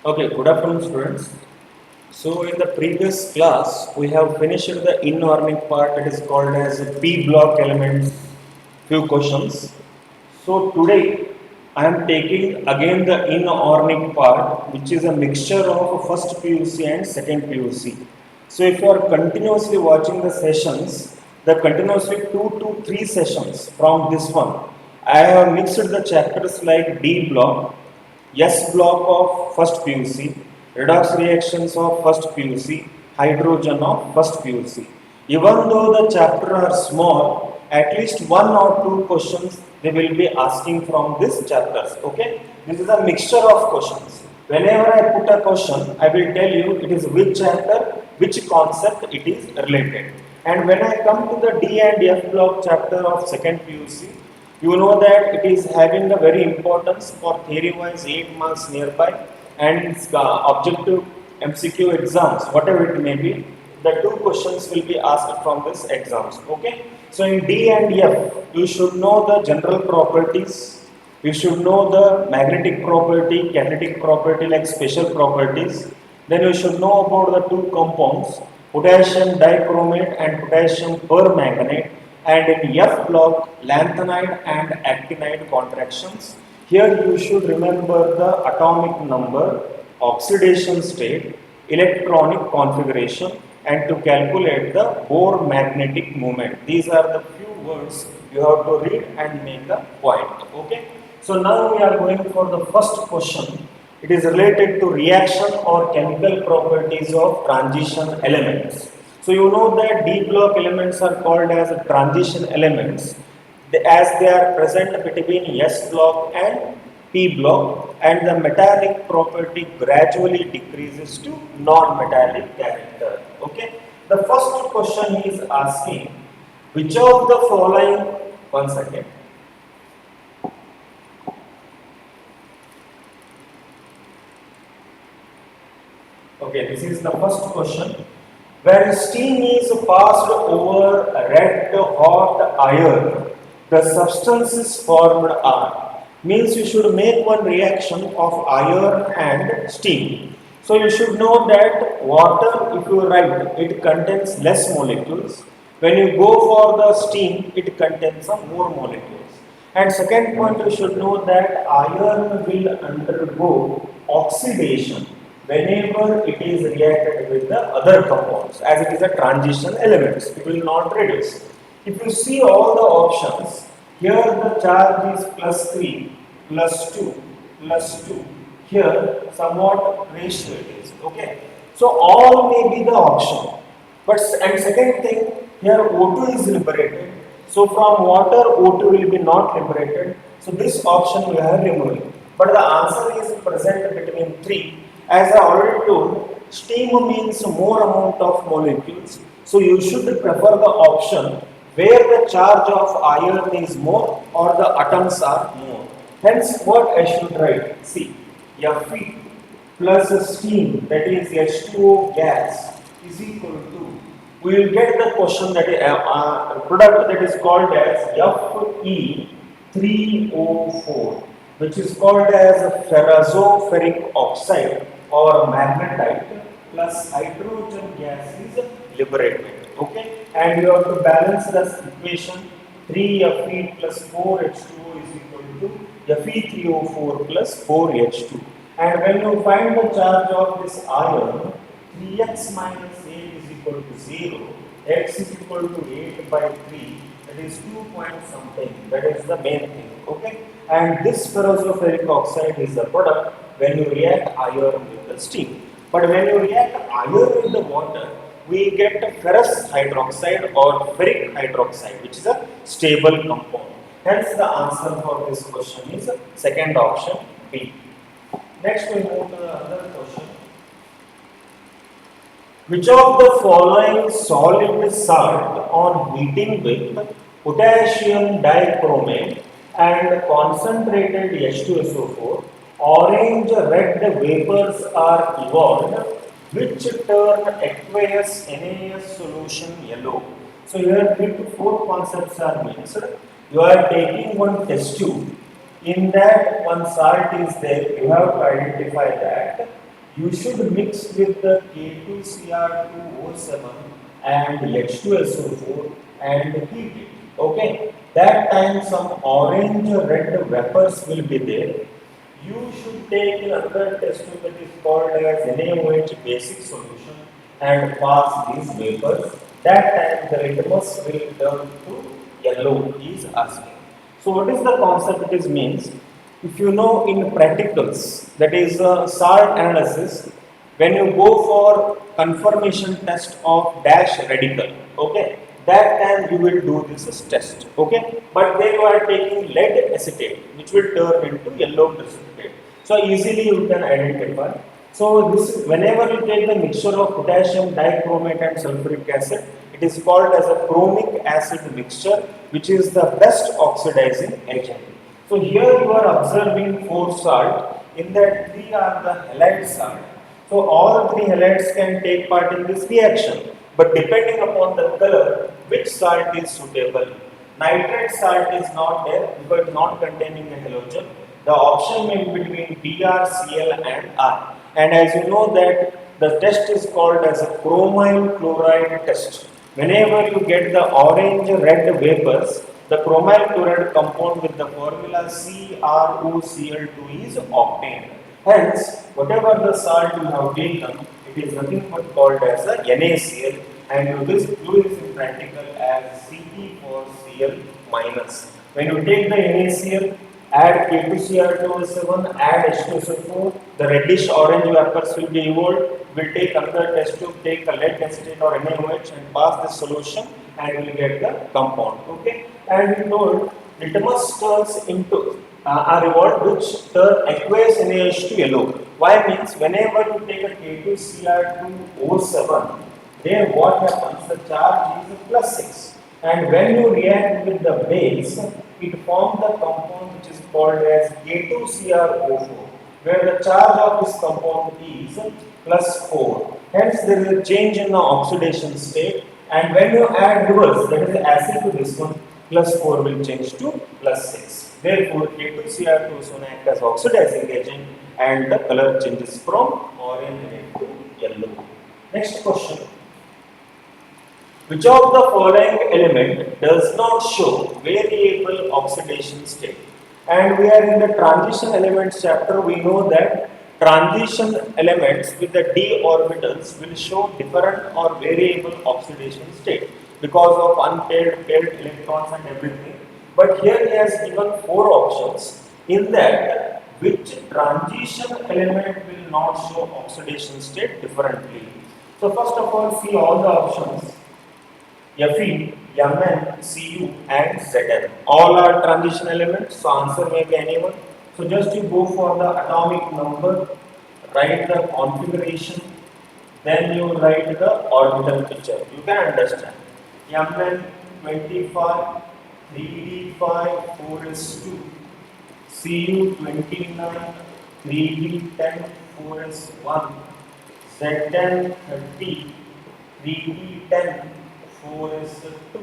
Okay, good afternoon students. So in the previous class, we have finished the inorganic part that is called as P block elements, few questions. So today, I am taking again the inorganic part, which is a mixture of first PUC and second PUC. So if you are continuously watching the sessions, the continuously 2 to 3 sessions from this one, I have mixed the chapters like D block, S block of first PUC, redox reactions of first PUC, hydrogen of first PUC. Even though the chapter are small, at least 1 or 2 questions they will be asking from this chapters. Okay, this is a mixture of questions. Whenever I put a question, I will tell you it is which chapter, which concept it is related. And when I come to the D and F block chapter of second PUC, you know that it is having a very importance for theory wise 8 marks nearby and its objective MCQ exams, whatever it may be, the 2 questions will be asked from this exams. Okay, so in D and F you should know the general properties, you should know the magnetic property, kinetic property like special properties, then you should know about the 2 compounds, potassium dichromate and potassium permanganate, and in F block, lanthanide and actinide contractions. Here you should remember the atomic number, oxidation state, electronic configuration, and to calculate the Bohr magnetic moment. These are the few words you have to read and make a point. Okay. So now we are going for the first question. It is related to reaction or chemical properties of transition elements. So you know that D block elements are called as transition elements as they are present between S block and P block, and the metallic property gradually decreases to non-metallic character. Okay. The first question is asking which of the following, one second. Okay, this is the first question. When steam is passed over red hot iron, the substances formed are. Means you should make one reaction of iron and steam. So you should know that water, if you write, it contains less molecules. When you go for the steam, it contains some more molecules. And second point, you should know that iron will undergo oxidation whenever it is reacted with the other compounds, as it is a transition element, it will not reduce. If you see all the options, here the charge is plus 3, plus 2, plus 2. Here somewhat ratio it is. Okay. So all may be the option. But and second thing, here O2 is liberated. So from water O2 will be not liberated. So this option we are removing. But the answer is present between 3. As I already told, steam means more amount of molecules. So you should prefer the option where the charge of iron is more or the atoms are more. Hence what I should write? See, Fe plus steam, that is H2O gas, is equal to, we will get the question that is product that is called as Fe3O4, which is called as ferroferric oxide or magnetite plus hydrogen gas is liberated. Okay, and you have to balance this equation. 3Fe plus 4H2O is equal to Fe3O4 plus 4H2. And when you find the charge of this iron, 3x minus 8 is equal to 0, x is equal to 8 by 3, that is 2 point something, that is the main thing. Okay, and this ferroferric oxide is the product when you react iron with the steam. But when you react iron with the water, we get ferrous hydroxide or ferric hydroxide, which is a stable compound. Hence the answer for this question is second option B. Next we move to the other question. Which of the following solid salt on heating with potassium dichromate and concentrated H2SO4, orange red vapors are evolved which turn aqueous NaS solution yellow? So here 3 to 4 concepts are mixed. You are taking one test tube. In that one salt is there, you have to identify that you should mix with the K2Cr2O7 and H2SO4 and heat it. Okay, that time some orange red vapors will be there. You should take another test tube that is called as NaOH basic solution and pass these vapors. That time the litmus will turn to yellow, he is asking. So what is the concept it is means? If you know in practicals, that is salt analysis, when you go for confirmation test of dash radical, okay, that time you will do this test, okay, but then you are taking lead acetate, which will turn into yellow precipitate. So easily you can identify. So this, whenever you take the mixture of potassium dichromate and sulfuric acid, it is called as a chromic acid mixture, which is the best oxidizing agent. So here you are observing 4 salt, in that 3 are the halide salt. So all 3 halides can take part in this reaction, but depending upon the color, which salt is suitable. Nitrate salt is not there because it is not containing a halogen. The option may be between Br, Cl and R. And as you know that the test is called as a chromyl chloride test. Whenever you get the orange red vapors, the chromyl chloride compound with the formula CrOCl2 is obtained. Hence, whatever the salt you have taken, it is nothing but called as a NaCl, and this blue is in practical as Ct4Cl minus. When you take the NaCl, add K2Cr2O7, add H2SO4, the reddish orange vapors will be evolved. We'll take another test tube, take a lead acetate or NaOH and pass this solution and we'll get the compound. Okay, and we told litmus turns into are evolved which turn aqueous NaOH to yellow. Why means whenever you take a K2Cr2O7, there what happens, the charge is plus 6, and when you react with the base, it forms the compound which is called as K2Cr4, where the charge of this compound is plus 4. Hence there is a change in the oxidation state, and when you add reverse, that is acid to this one, plus 4 will change to plus 6. Therefore, K2Cr2 is known as oxidizing agent and the color changes from orange to yellow. Next question. Which of the following element does not show variable oxidation state? And we are in the transition elements chapter. We know that transition elements with the d orbitals will show different or variable oxidation state because of unpaired, paired electrons and everything. But here he has given 4 options. In that, which transition element will not show oxidation state differently? So first of all, see all the options. Fe, Mn, Cu and Zn. All are transition elements, so answer may be anyone. So just you go for the atomic number, write the configuration, then you write the orbital picture. You can understand. Mn 25, 3d5, 4s2, Cu 29, 3d10, 4s1, Zn 30, 3d10, 4s2.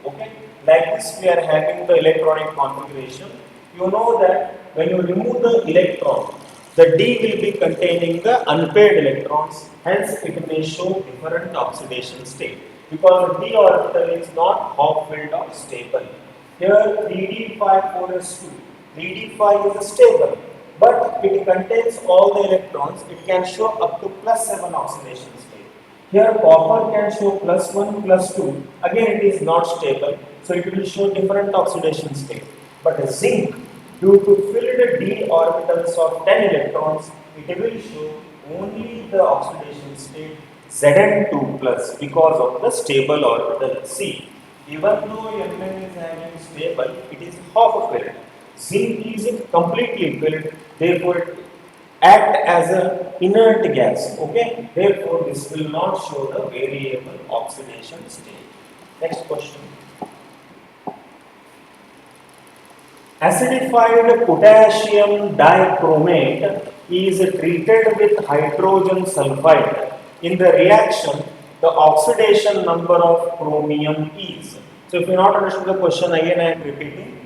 Okay, like this we are having the electronic configuration. You know that when you remove the electron, the D will be containing the unpaired electrons, hence it may show different oxidation state because the D orbital is not half-filled or stable. Here 3d5 4s2, 3d5 is stable, but it contains all the electrons. It can show up to plus 7 oxidation state. Here copper can show plus 1, plus 2. Again it is not stable, so it will show different oxidation state. But zinc, due to filled d orbitals of 10 electrons, it will show only the oxidation state Zn2 plus because of the stable orbital C. Even though Mn is having stable, it is half filled. Zinc is completely filled, therefore it act as an inert gas. Okay, therefore this will not show the variable oxidation state. Next question. Acidified potassium dichromate is treated with hydrogen sulfide. In the reaction, the oxidation number of chromium is. So if you not understood the question, again I am repeating.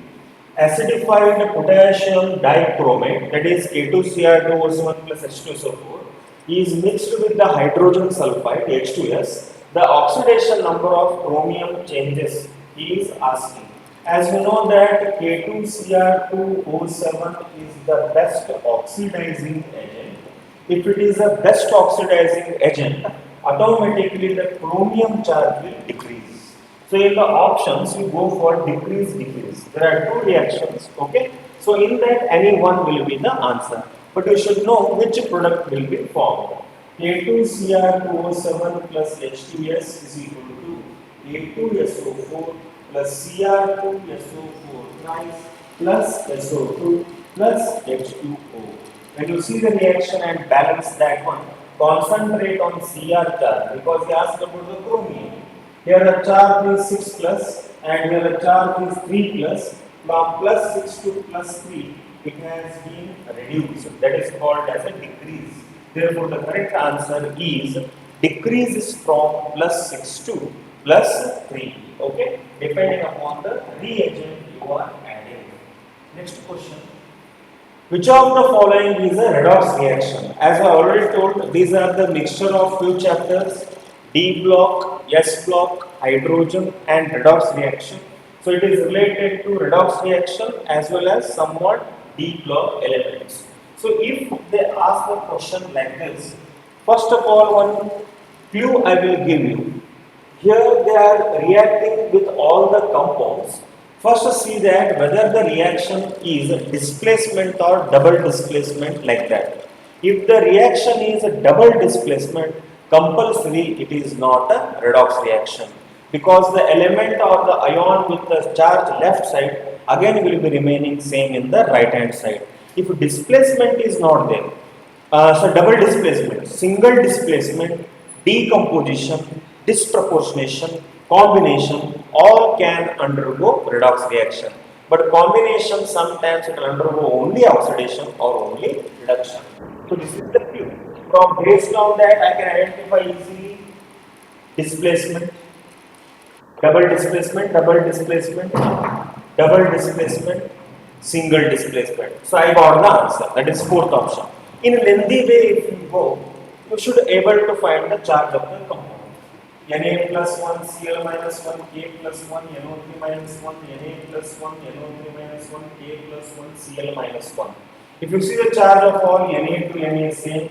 Acidified potassium dichromate, that is K2Cr2O7 plus H2SO4, is mixed with the hydrogen sulfide H2S, the oxidation number of chromium changes he is asking. As we know that K2Cr2O7 is the best oxidizing agent. If it is the best oxidizing agent, automatically the chromium charge will decrease. So in the options, you go for decrease, decrease. There are two reactions, okay? So in that, any one will be the answer. But you should know which product will be formed. A2Cr2O7 plus H2S is equal to A2SO4 plus Cr2SO4 thrice plus SO2 plus H2O. When you see the reaction and balance that one, concentrate on Cr charge because he asked about the chromium. Here the charge is 6 plus and here the charge is 3 plus. From plus 6 to plus 3, it has been reduced. That is called as a decrease. Therefore, the correct answer is decreases from plus 6 to plus 3. Okay, depending upon the reagent you are adding. Next question. Which of the following is a redox reaction? As I already told, these are the mixture of few chapters: D block, S block, hydrogen, and redox reaction. So it is related to redox reaction as well as somewhat D block elements. So if they ask a question like this, first of all, one clue I will give you. Here they are reacting with all the compounds. First see that whether the reaction is displacement or double displacement like that. If the reaction is a double displacement, compulsory it is not a redox reaction because the element or the ion with the charge left side again will be remaining same in the right hand side. If displacement is not there, so double displacement, single displacement, decomposition, disproportionation, combination, all can undergo redox reaction. But combination sometimes it will undergo only oxidation or only reduction. So this is the clue. From based on that I can identify easily displacement, double displacement, double displacement, double displacement, single displacement. So I got the answer. That is fourth option. In a lengthy way, if you go, you should able to find the charge of the compound. Na plus 1, Cl minus 1, K plus 1, NO3 minus 1, Na plus 1, NO3 minus 1, K plus 1, Cl minus 1. If you see the charge of all, Na to Na same,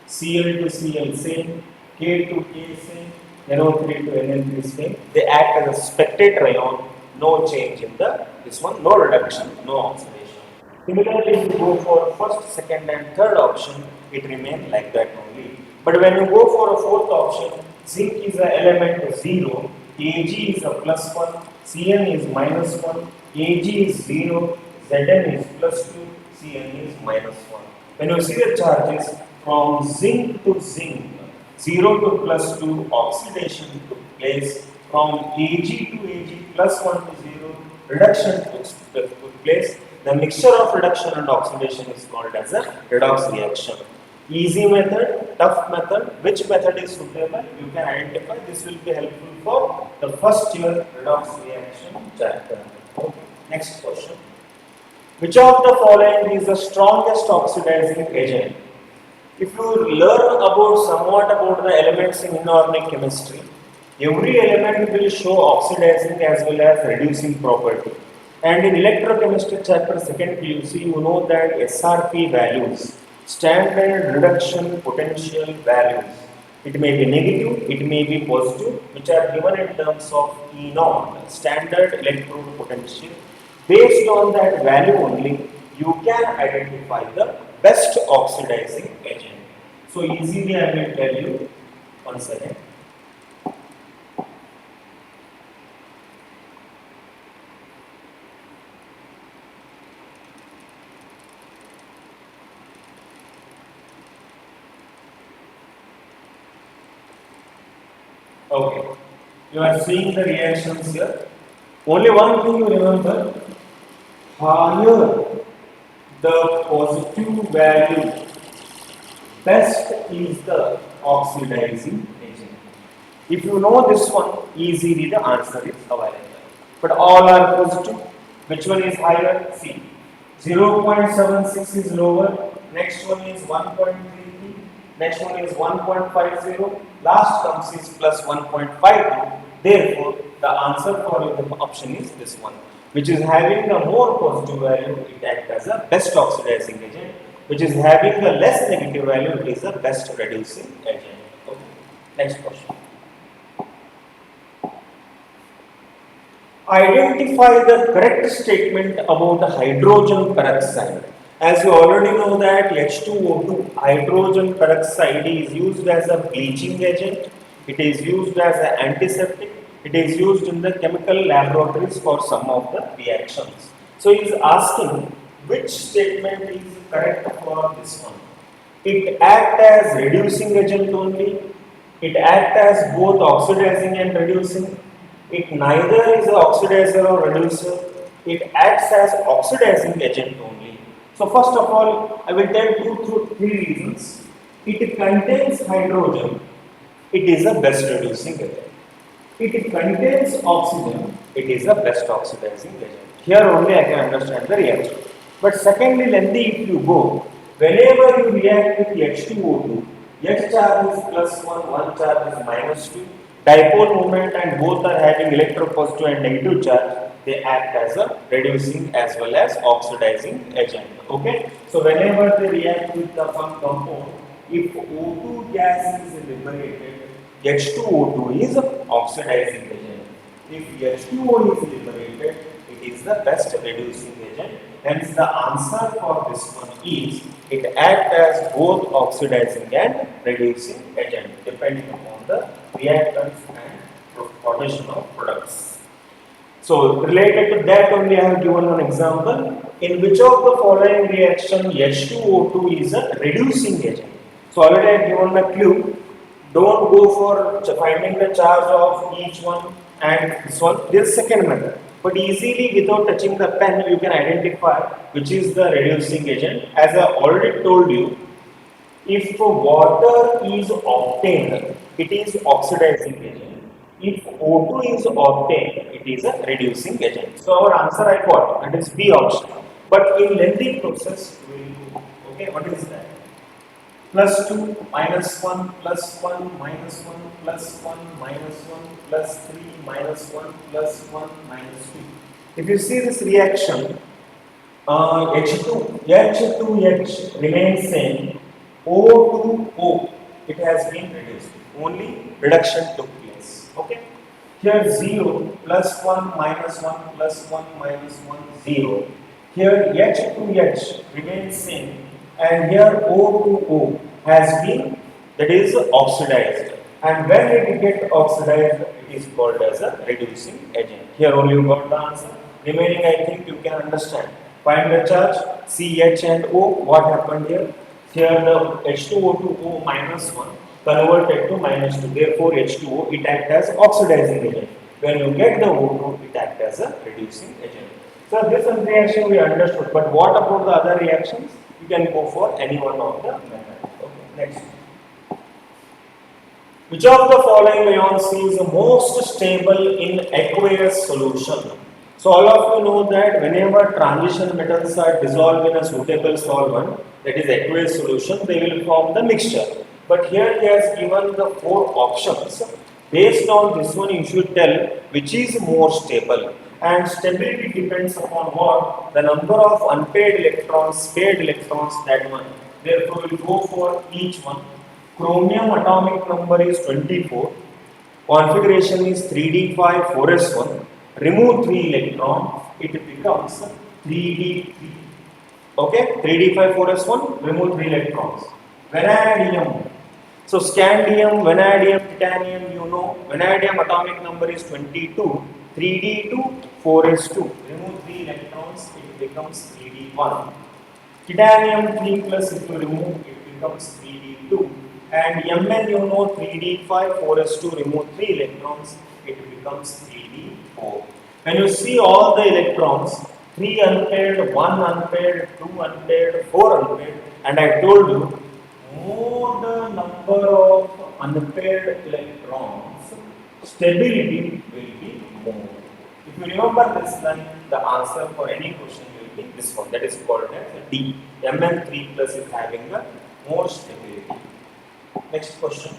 Cl to Cl same, K to K same, NO3 to NO3 same. They act as a spectator ion, no change in the this one, no reduction, no oxidation. Similarly, if you go for first, second and third option, it remains like that only. But when you go for a fourth option, zinc is an element 0, Ag is a plus 1, Cn is minus 1, Ag is 0, Zn is plus 2, Cn is minus 1. When you see the charges from zinc to zinc, 0 to plus 2, oxidation took place. From Ag to Ag, plus 1 to 0, reduction took place. The mixture of reduction and oxidation is called as a redox reaction. Easy method, tough method, which method is suitable, you can identify. This will be helpful for the first year redox reaction chapter. Okay. Next question. Which of the following is the strongest oxidizing agent? If you learn about somewhat about the elements in inorganic chemistry, every element will show oxidizing as well as reducing property. And in electrochemistry chapter 2nd PUC, you know that SRP values, standard reduction potential values. It may be negative, it may be positive, which are given in terms of E naught, standard electrode potential. Based on that value only, you can identify the best oxidizing agent. So easily I will tell you once again. Okay, you are seeing the reactions here. Only one thing you remember, higher the positive value, best is the oxidizing agent. If you know this one, easily the answer is available. But all are positive. Which one is higher? See, 0.76 is lower, next one is 1.33, next one is 1.50, last comes is plus 1.52. Therefore, the answer for the option is this one, which is having a more positive value, it acts as a best oxidizing agent, which is having a less negative value, it is a best reducing agent. Okay. Next question. Identify the correct statement about the hydrogen peroxide. As you already know that H2O2 hydrogen peroxide is used as a bleaching agent, it is used as an antiseptic, it is used in the chemical laboratories for some of the reactions. So he is asking which statement is correct for this one. It acts as reducing agent only, it acts as both oxidizing and reducing, it neither is an oxidizer or reducer, it acts as oxidizing agent only. So first of all, I will tell you through three reasons. It contains hydrogen, it is a best reducing agent. It contains oxygen, it is a best oxidizing agent. Here only I can understand the reaction. But secondly, lengthy if you go, whenever you react with H2O2, H charge is plus 1, 1 charge is minus 2, dipole moment and both are having electropositive and negative charge, they act as a reducing as well as oxidizing agent. Okay? So whenever they react with the one compound, if O2 gas is liberated, H2O2 is oxidizing agent. If H2O is liberated, it is the best reducing agent. Hence the answer for this one is it acts as both oxidizing and reducing agent depending upon the reactants and formation of products. So related to that only I have given one example. In which of the following reaction H2O2 is a reducing agent? So already I have given a clue. Don't go for finding the charge of each one and this one. This is second method. But easily without touching the pen, you can identify which is the reducing agent. As I already told you, if water is obtained, it is oxidizing agent. If O2 is obtained, it is a reducing agent. So our answer I got, that is B option. But in lengthy process, we will do. Okay, what is that? Plus 2, minus 1, plus 1, minus 1, plus 1, minus 1, plus 3, minus 1, plus 1, minus 2. If you see this reaction, H2H remains same, O2O, it has been reduced. Only reduction took place. Okay. Here 0, plus 1, minus 1, plus 1, minus 1, 0. Here H2H remains same. And here O2O has been, that is oxidized, and when it gets oxidized it is called as a reducing agent. Here only you got the answer. Remaining I think you can understand. Find the charge CH and O. What happened here? Here the H2O to O minus 1 converted to minus 2. Therefore H2O it acts as oxidizing agent. When you get the O2 it acts as a reducing agent. So this reaction we understood, but what about the other reactions? You can go for any one of the methods. Okay, next. Which of the following ions is most stable in aqueous solution? So all of you know that whenever transition metals are dissolved in a suitable solvent, that is aqueous solution, they will form the mixture. But here he has given the 4 options. Based on this one, you should tell which is more stable. And stability depends upon what? The number of unpaired electrons, paired electrons, that one. Therefore, we will go for each one. Chromium atomic number is 24. Configuration is 3d5 4s1. Remove 3 electrons, it becomes 3d3. Okay, 3d5 4s1, remove 3 electrons. Vanadium. So scandium, vanadium, titanium, you know, vanadium atomic number is 22. 3d2, 4s2. Remove 3 electrons, it becomes 3d1. Titanium 3 plus, if you remove, it becomes 3d2. And Mn, you know, 3d5, 4s2, remove 3 electrons, it becomes 3d4. When you see all the electrons, 3 unpaired, 1 unpaired, 2 unpaired, 4 unpaired, and I told you, more the number of unpaired electrons, stability will be more. If you remember this, then the answer for any question will be this one, that is called as D. Mn3 plus is having a more stability. Next question.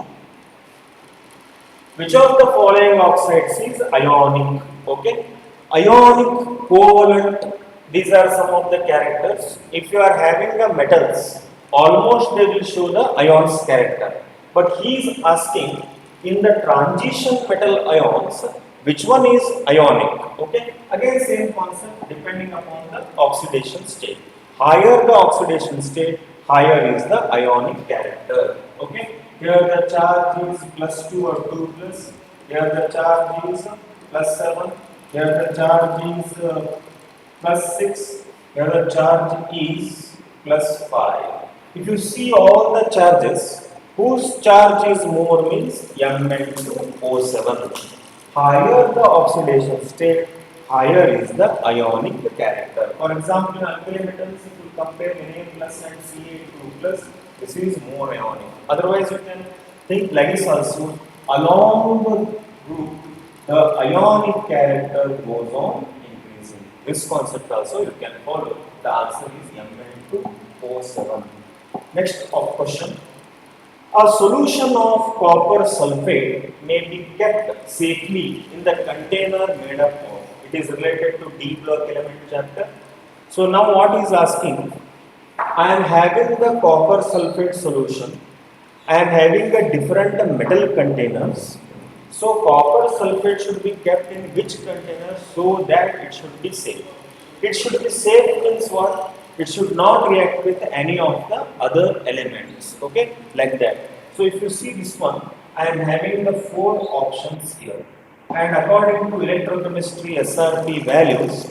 Which of the following oxides is ionic? Okay. Ionic, covalent, these are some of the characters. If you are having the metals, almost they will show the ions character. But he is asking in the transition metal ions, which one is ionic? Okay. Again, same concept depending upon the oxidation state. Higher the oxidation state, higher is the ionic character. Okay. Here the charge is plus 2 or 2 plus. Here the charge is plus 7. Here the charge is plus 6. Here the charge is plus 5. If you see all the charges, whose charge is more means Mn2O7. Higher the oxidation state, higher is the ionic character. For example, in alkali metals, if you compare Na plus and Ca2 plus, this is more ionic. Otherwise, you can think like this also. Along the group, the ionic character goes on increasing. This concept also you can follow. The answer is Mn2O7. Next question. A solution of copper sulfate may be kept safely in the container made up of. It is related to D block element chapter. So now what is asking? I am having the copper sulfate solution. I am having a different metal containers. So copper sulfate should be kept in which container so that it should be safe. It should be safe means what? It should not react with any of the other elements. Okay, like that. So if you see this one, I am having the 4 options here. And according to electrochemistry SRP values,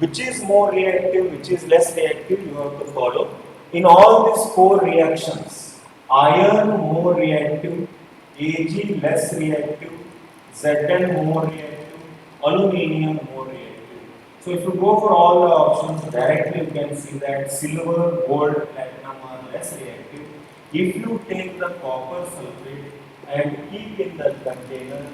which is more reactive, which is less reactive, you have to follow. In all these 4 reactions, iron more reactive, Ag less reactive, Zn more reactive, aluminium more reactive. So if you go for all the options, directly you can see that silver, gold, platinum are less reactive. If you take the copper sulfate and keep in the container,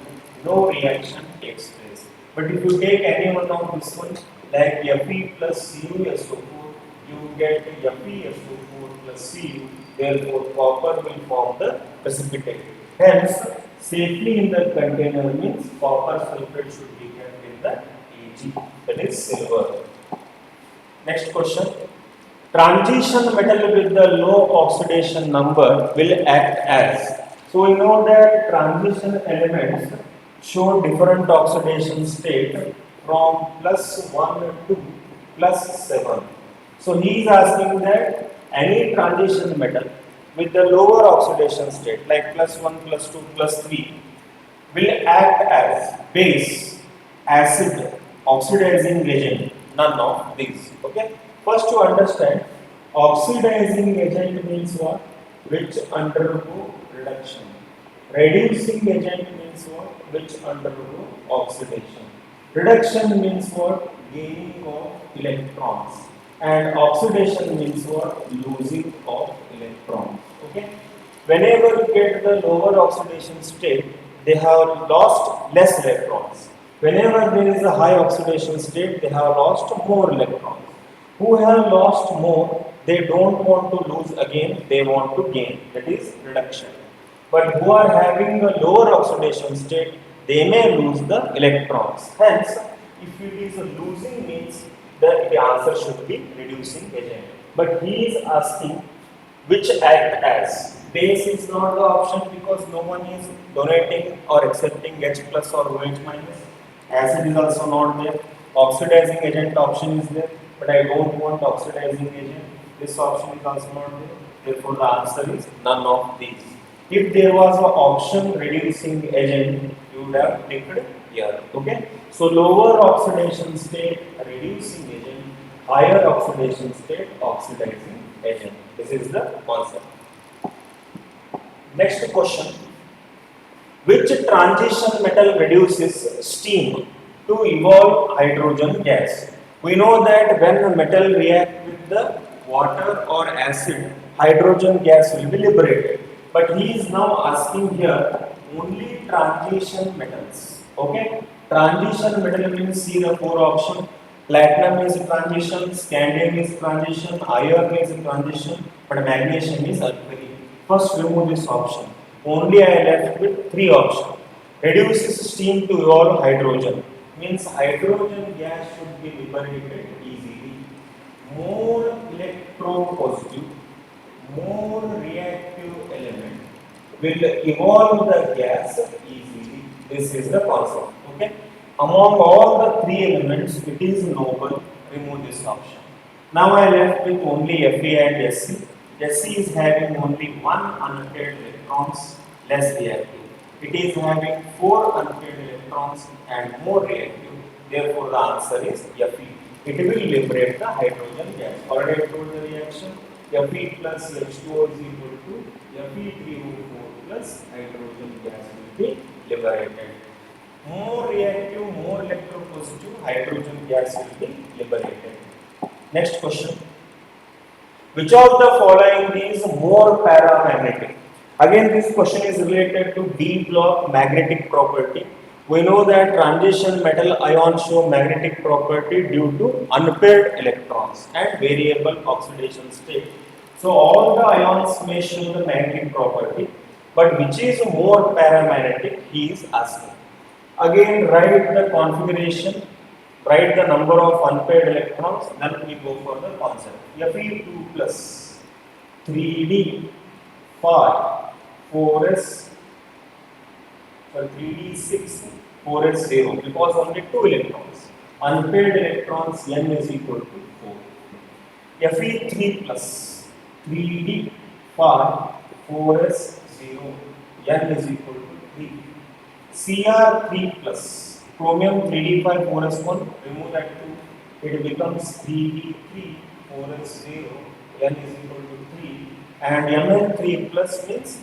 no reaction takes place. But if you take any one of this one, like Fe plus CuSO4, you get FeSO4 plus Cu, therefore copper will form the precipitate. Hence, safely in the container means copper sulfate should be kept in the Ag, that is silver. Next question. Transition metal with the low oxidation number will act as. So we know that transition elements show different oxidation state from plus 1 to plus 7. So he is asking that any transition metal with the lower oxidation state like plus 1, plus 2, plus 3 will act as base, acid, oxidizing agent, none of these. Okay. First to understand, oxidizing agent means what? Which undergo reduction. Reducing agent means what? Which undergo oxidation. Reduction means what? Gaining of electrons. And oxidation means what? Losing of electrons. Okay. Whenever you get the lower oxidation state, they have lost less electrons. Whenever there is a high oxidation state, they have lost more electrons. Who have lost more, they don't want to lose again, they want to gain. That is reduction. But who are having a lower oxidation state, they may lose the electrons. Hence, if it is a losing means that the answer should be reducing agent. But he is asking which act as. Base is not the option because no one is donating or accepting H plus or OH minus. Acid is also not there. Oxidizing agent option is there, but I don't want oxidizing agent. This option is also not there. Therefore, the answer is none of these. If there was an option reducing agent, you would have picked here. Okay. So lower oxidation state reducing agent, higher oxidation state oxidizing agent. This is the concept. Next question. Which transition metal reduces steam to evolve hydrogen gas? We know that when a metal reacts with the water or acid, hydrogen gas will be liberated. But he is now asking here only transition metals. Okay? Transition metal means see the 4 options. Platinum is transition, scandium is transition, iron is transition, but magnesium is alkali. First remove this option. Only I left with three options. Reduces steam to evolve hydrogen. Means hydrogen gas should be liberated easily. More electropositive, more reactive element will evolve the gas easily. This is the concept. Okay. Among all the three elements, it is noble. Remove this option. Now I left with only Fe and Sc. Sc is having only one unpaired electrons, less reactive. It is having four unpaired electrons and more reactive. Therefore, the answer is Fe. It will liberate the hydrogen gas. Already I told the reaction. Fe plus H2O is equal to Fe3O4 plus hydrogen gas will be liberated. More reactive, more electropositive, hydrogen gas will be liberated. Next question. Which of the following is more paramagnetic? Again, this question is related to D block magnetic property. We know that transition metal ions show magnetic property due to unpaired electrons and variable oxidation state. So all the ions may show the magnetic property, but which is more paramagnetic, he is asking. Again, write the configuration, write the number of unpaired electrons, then we go for the concept. Fe2 plus 3d 5 4s 3d6 4s0 because only 2 electrons. Unpaired electrons n is equal to 4. Fe3 plus 3d 5 4s0 n is equal to 3. Cr3 plus chromium 3d5 4s1, remove that 2, it becomes 3d3 4s0, n is equal to 3, and Mn3 plus means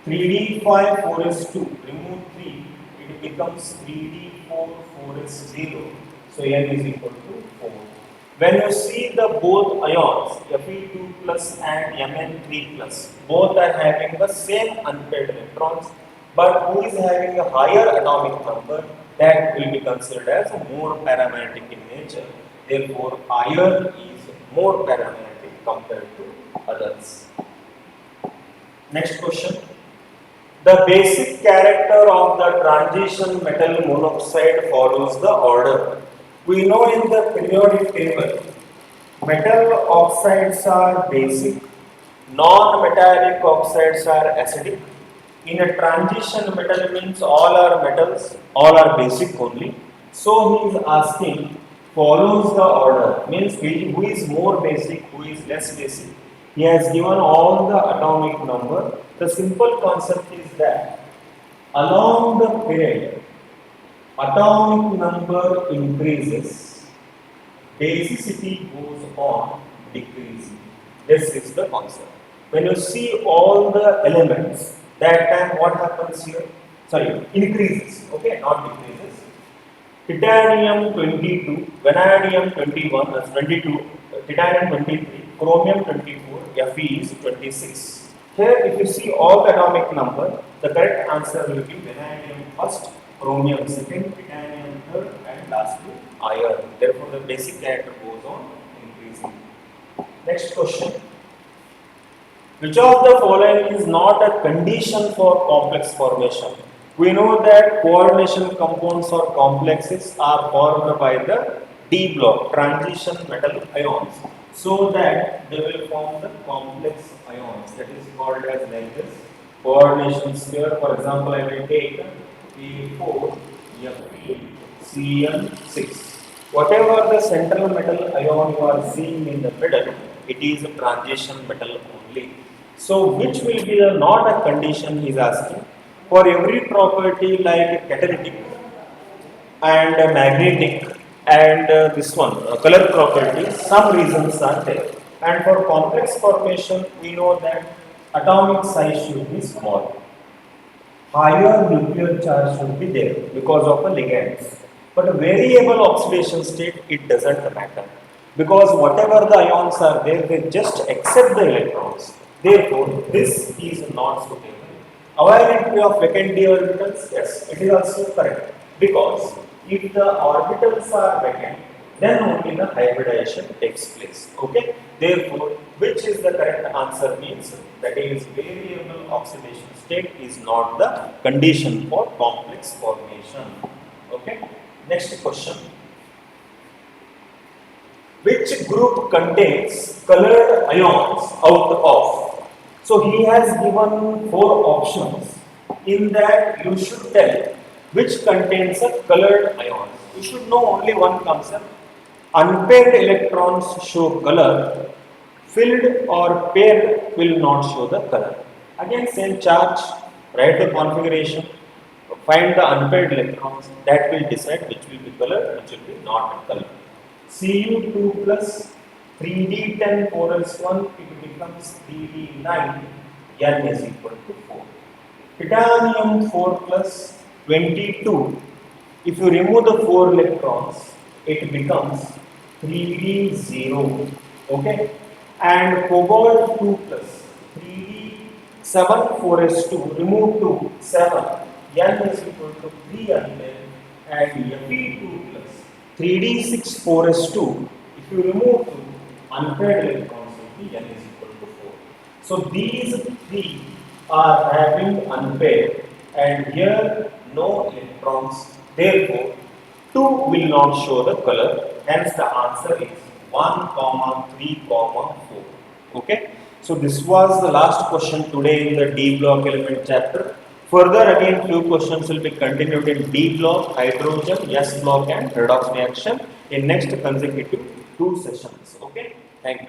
3d5 4s2, remove 3, it becomes 3d4 4s0, so n is equal to 4. When you see the both ions, Fe2 plus and Mn3 plus, both are having the same unpaired electrons, but who is having a higher atomic number, that will be considered as more paramagnetic in nature. Therefore, iron is more paramagnetic compared to others. Next question. The basic character of the transition metal monoxide follows the order. We know in the periodic table, metal oxides are basic, non-metallic oxides are acidic. In a transition metal means all are metals, all are basic only. So he is asking, follows the order, means who is more basic, who is less basic. He has given all the atomic number. The simple concept is that along the period, atomic number increases, basicity goes on decreasing. This is the concept. When you see all the elements, that time what happens here? Sorry, increases, okay, not decreases. Titanium 22, vanadium 21, that's 22, titanium 23, chromium 24, Fe is 26. Here, if you see all the atomic number, the correct answer will be vanadium first, chromium second, titanium third, and lastly iron. Therefore, the basic character goes on increasing. Next question. Which of the following is not a condition for complex formation? We know that coordination compounds or complexes are formed by the D block, transition metal ions, so that they will form the complex ions, that is called as like this. Coordination sphere, for example, I will take A4, Fe, Cn6. Whatever the central metal ion you are seeing in the middle, it is a transition metal only. So, which will be the not a condition he is asking? For every property like catalytic and magnetic and this one, color property, some reasons are there. And for complex formation, we know that atomic size should be small. Higher nuclear charge should be there because of the ligands. But a variable oxidation state, it doesn't matter. Because whatever the ions are there, they just accept the electrons. Therefore, this is not suitable. Availability of vacant d orbitals, yes, it is also correct. Because if the orbitals are vacant, then only the hybridization takes place. Okay. Therefore, which is the correct answer means that is variable oxidation state is not the condition for complex formation. Okay. Next question. Which group contains colored ions out of? So he has given 4 options. In that you should tell which contains a colored ion. You should know only one concept. Unpaired electrons show color, filled or paired will not show the color. Again same charge, write the configuration, find the unpaired electrons, that will decide which will be color, which will be not color. Cu2 plus 3d10 4s1, it becomes 3d9, N is equal to 4. Titanium 4 plus 22, if you remove the 4 electrons, it becomes 3d0, okay? And cobalt 2 plus 3d7 4s2, remove 2, 7, N is equal to 3 unpaired, and Fe2 plus 3d6 4s2, if you remove 2, unpaired electrons will be N is equal to 4. So these 3 are having unpaired, and here no electrons, therefore 2 will not show the color, hence the answer is 1, 3, 4. Okay. So this was the last question today in the D block element chapter. Further again few questions will be continued in D block, hydrogen, S block and redox reaction in next consecutive 2 sessions. Okay. Thank you.